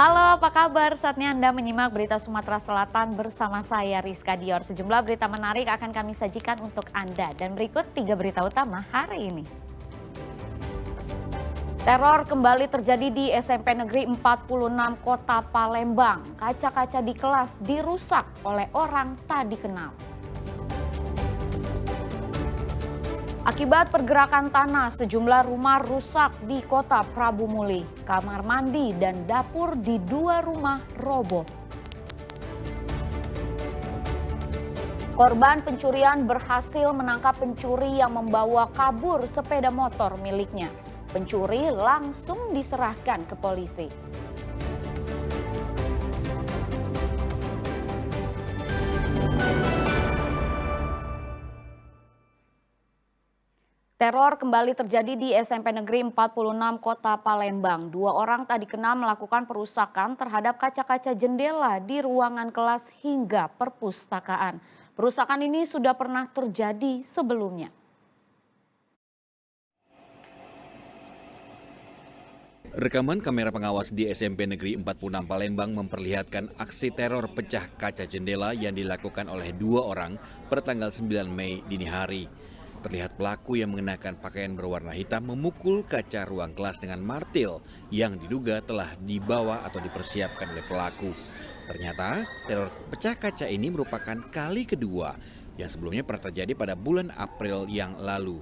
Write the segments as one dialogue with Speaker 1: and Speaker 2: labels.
Speaker 1: Halo, apa kabar? Saatnya Anda menyimak berita Sumatera Selatan bersama saya Rizka Dior. Sejumlah berita menarik akan kami sajikan untuk Anda. Dan berikut 3 berita utama hari ini. Teror kembali terjadi di SMP Negeri 46 Kota Palembang. Kaca-kaca di kelas dirusak oleh orang tak dikenal. Akibat pergerakan tanah, sejumlah rumah rusak di Kota Prabu Muli. Kamar mandi dan dapur di 2 rumah roboh. Korban pencurian berhasil menangkap pencuri yang membawa kabur sepeda motor miliknya. Pencuri langsung diserahkan ke polisi. Teror kembali terjadi di SMP Negeri 46 Kota Palembang. 2 orang tak dikenal melakukan perusakan terhadap kaca-kaca jendela di ruangan kelas hingga perpustakaan. Perusakan ini sudah pernah terjadi sebelumnya.
Speaker 2: Rekaman kamera pengawas di SMP Negeri 46 Palembang memperlihatkan aksi teror pecah kaca jendela yang dilakukan oleh 2 orang pada tanggal 9 Mei dini hari. Terlihat pelaku yang mengenakan pakaian berwarna hitam memukul kaca ruang kelas dengan martil yang diduga telah dibawa atau dipersiapkan oleh pelaku. Ternyata teror pecah kaca ini merupakan kali kedua yang sebelumnya pernah terjadi pada bulan April yang lalu.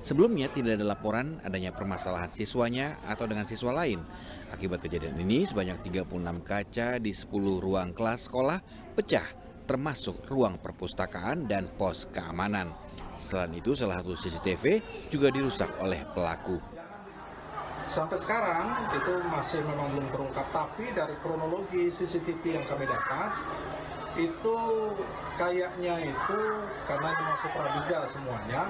Speaker 2: Sebelumnya tidak ada laporan adanya permasalahan siswanya atau dengan siswa lain. Akibat kejadian ini sebanyak 36 kaca di 10 ruang kelas sekolah pecah, termasuk ruang perpustakaan dan pos keamanan. Selain itu, salah satu CCTV juga dirusak oleh pelaku.
Speaker 3: Sampai sekarang itu masih memang belum terungkap, tapi dari kronologi CCTV yang kami dapat, itu kayaknya itu karena ini masih praduga semuanya,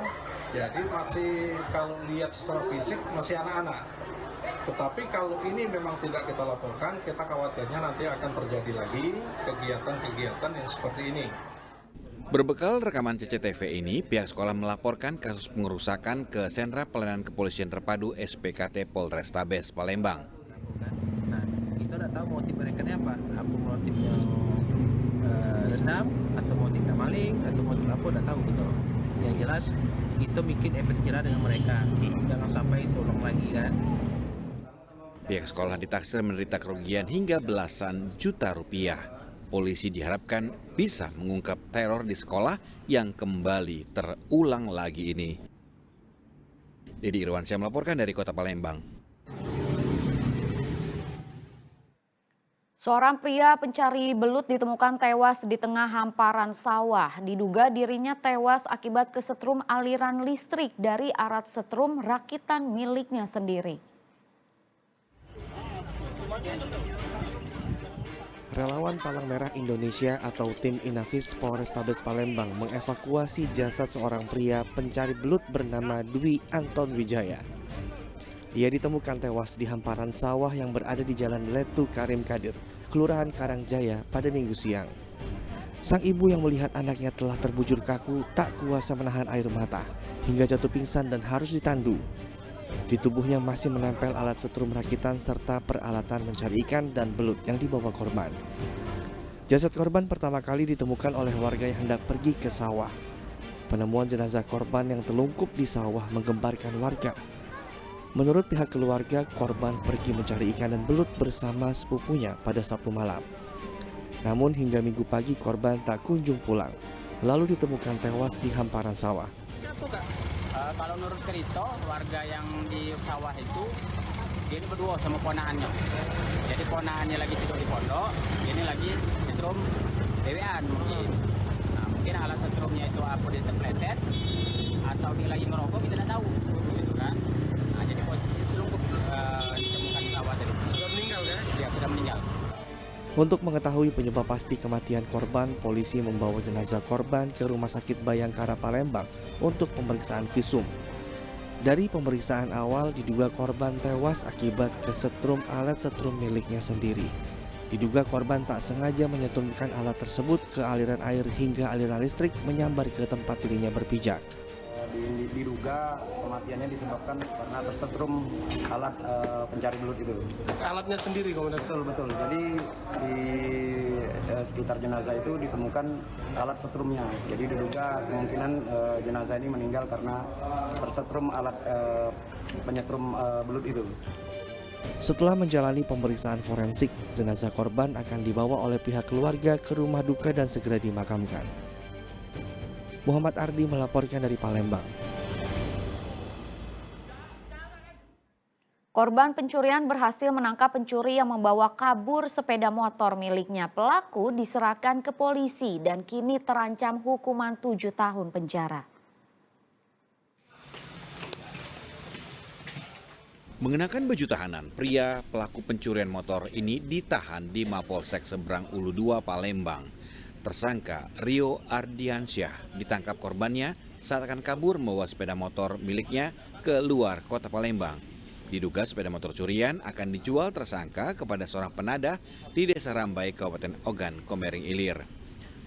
Speaker 3: jadi masih kalau lihat secara fisik masih anak-anak. Tetapi kalau ini memang tidak kita laporkan, kita khawatirnya nanti akan terjadi lagi kegiatan-kegiatan yang seperti ini.
Speaker 2: Berbekal rekaman CCTV ini, pihak sekolah melaporkan kasus pengerusakan ke Sentra Pelayanan Kepolisian Terpadu SPKT Polrestabes Palembang.
Speaker 4: Nah, kita udah tahu motif mereka ini apa motifnya dendam, atau motifnya maling, atau motif apa udah tahu gitu. Yang jelas, kita bikin efek jerah dengan mereka, jangan sampai tolong lagi kan.
Speaker 2: Pihak sekolah ditaksir menderita kerugian hingga belasan juta rupiah. Polisi diharapkan bisa mengungkap teror di sekolah yang kembali terulang lagi ini. Dedi Irwansyah melaporkan dari Kota Palembang.
Speaker 1: Seorang pria pencari belut ditemukan tewas di tengah hamparan sawah. Diduga dirinya tewas akibat kesetrum aliran listrik dari alat setrum rakitan miliknya sendiri.
Speaker 5: Relawan Palang Merah Indonesia atau tim Inafis Polrestabes Palembang mengevakuasi jasad seorang pria pencari belut bernama Dwi Anton Wijaya. Ia ditemukan tewas di hamparan sawah yang berada di Jalan Letu Karim Kadir, Kelurahan Karangjaya pada Minggu siang. Sang ibu yang melihat anaknya telah terbujur kaku tak kuasa menahan air mata hingga jatuh pingsan dan harus ditandu. Di tubuhnya masih menempel alat setrum rakitan serta peralatan mencari ikan dan belut yang dibawa korban. Jasad korban pertama kali ditemukan oleh warga yang hendak pergi ke sawah. Penemuan jenazah korban yang telungkup di sawah menggemparkan warga. Menurut pihak keluarga, korban pergi mencari ikan dan belut bersama sepupunya pada Sabtu malam. Namun hingga Minggu pagi korban tak kunjung pulang, lalu ditemukan tewas di hamparan sawah.
Speaker 6: Kalau menurut cerita warga yang di sawah itu, dia ini berdua sama ponaannya. Jadi ponaannya lagi tidur di pondok, ini lagi setrum bewean mungkin. Nah, mungkin alat setrumnya itu apa dia terpleset atau dia lagi ngerokok, kita tidak tahu, gitu kan. Nah, jadi posisi itu lungkup ditemukan di sawah tadi. Sudah meninggal kan? Dia sudah meninggal.
Speaker 5: Untuk mengetahui penyebab pasti kematian korban, polisi membawa jenazah korban ke Rumah Sakit Bayangkara Palembang untuk pemeriksaan visum. Dari pemeriksaan awal diduga korban tewas akibat kesetrum alat setrum miliknya sendiri. Diduga korban tak sengaja menyetrumkan alat tersebut ke aliran air hingga aliran listrik menyambar ke tempat dirinya berpijak.
Speaker 7: diduga kematiannya disebabkan karena tersetrum alat pencari belut itu.
Speaker 3: Alatnya sendiri, Komandan?
Speaker 7: Betul. Jadi di sekitar jenazah itu ditemukan alat setrumnya. Jadi diduga kemungkinan jenazah ini meninggal karena tersetrum alat penyetrum belut itu.
Speaker 5: Setelah menjalani pemeriksaan forensik, jenazah korban akan dibawa oleh pihak keluarga ke rumah duka dan segera dimakamkan. Muhammad Ardi melaporkan dari Palembang.
Speaker 1: Korban pencurian berhasil menangkap pencuri yang membawa kabur sepeda motor miliknya. Pelaku diserahkan ke polisi dan kini terancam hukuman 7 tahun penjara.
Speaker 2: Mengenakan baju tahanan, pria pelaku pencurian motor ini ditahan di Mapolsek Seberang Ulu 2 Palembang. Tersangka Rio Ardiansyah ditangkap korbannya saat akan kabur membawa sepeda motor miliknya ke luar kota Palembang. Diduga sepeda motor curian akan dijual tersangka kepada seorang penadah di Desa Rambai, Kabupaten Ogan, Komering Ilir.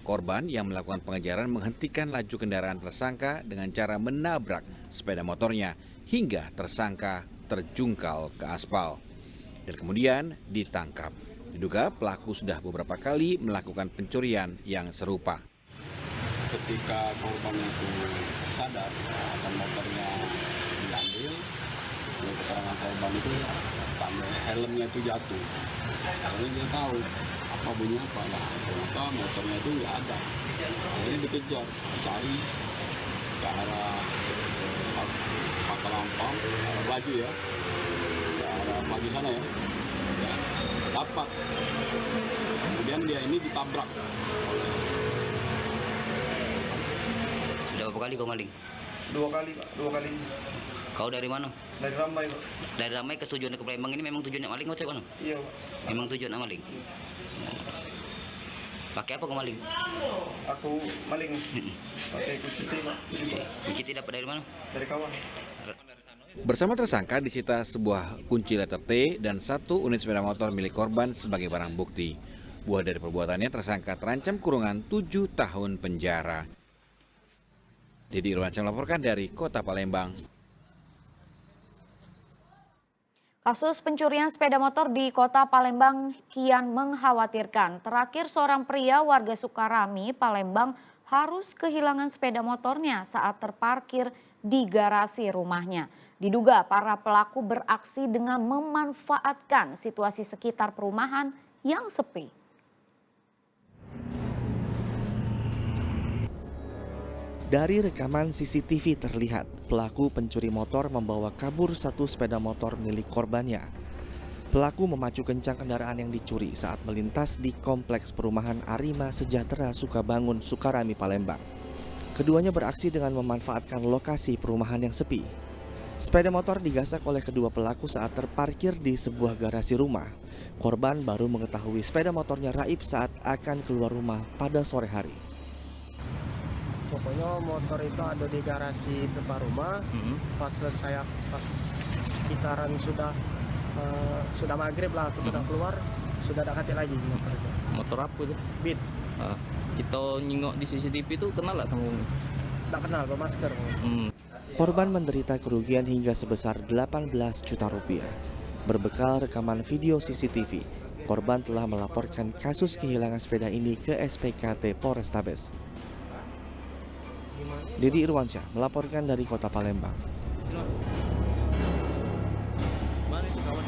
Speaker 2: Korban yang melakukan pengejaran menghentikan laju kendaraan tersangka dengan cara menabrak sepeda motornya hingga tersangka terjungkal ke aspal dan kemudian ditangkap. Diduga pelaku sudah beberapa kali melakukan pencurian yang serupa.
Speaker 8: Ketika korban itu sadar akan motornya diambil, keterangan korban itu helmnya itu jatuh. Akhirnya dia tahu apa bunyi apa lah. Ternyata motornya itu nggak ada. Akhirnya dikejar, cari ke arah Patalampang, Baju ya, ke arah Baju sana ya. Dapat. Kemudian dia ini ditabrak.
Speaker 9: Sudah berapa kali kau maling?
Speaker 10: 2 kali, Pak. 2 kali.
Speaker 9: Kau dari mana?
Speaker 10: Dari Rambai, Pak.
Speaker 9: Dari Ramai ke tujuan ke Palembang ini memang tujuannya maling atau mana?
Speaker 10: Iya, Pak.
Speaker 9: Memang tujuannya maling. Pakai apa kau maling?
Speaker 10: Aku maling. Pakai kunci, Pak.
Speaker 9: Kunci dapat dari mana?
Speaker 10: Dari kawan.
Speaker 2: Bersama tersangka disita sebuah kunci letter T dan 1 unit sepeda motor milik korban sebagai barang bukti. Buah dari perbuatannya tersangka terancam kurungan 7 tahun penjara. Dedi Irwansyah melaporkan dari Kota Palembang.
Speaker 1: Kasus pencurian sepeda motor di Kota Palembang kian mengkhawatirkan. Terakhir seorang pria warga Sukarami, Palembang harus kehilangan sepeda motornya saat terparkir di garasi rumahnya. Diduga para pelaku beraksi dengan memanfaatkan situasi sekitar perumahan yang sepi.
Speaker 5: Dari rekaman CCTV terlihat pelaku pencuri motor membawa kabur 1 sepeda motor milik korbannya. Pelaku memacu kencang kendaraan yang dicuri saat melintas di kompleks perumahan Arima Sejahtera Sukabangun, Sukarami, Palembang. Keduanya beraksi dengan memanfaatkan lokasi perumahan yang sepi. Sepeda motor digasak oleh kedua pelaku saat terparkir di sebuah garasi rumah. Korban baru mengetahui sepeda motornya raib saat akan keluar rumah pada sore hari.
Speaker 4: Pokoknya motor itu ada di garasi depan rumah. Pas sekitaran sudah maghrib lah, aku sudah keluar, sudah ada katik lagi motor itu.
Speaker 11: Motor apa itu?
Speaker 4: Beat.
Speaker 11: Kita nyingok di CCTV itu kenal lah sama Umi?
Speaker 4: Tak kenal, bermasker.
Speaker 5: Korban menderita kerugian hingga sebesar 18 juta rupiah. Berbekal rekaman video CCTV, korban telah melaporkan kasus kehilangan sepeda ini ke SPKT Polrestabes. Dedi Irwansyah melaporkan dari Kota Palembang.
Speaker 11: Mana itu kawan?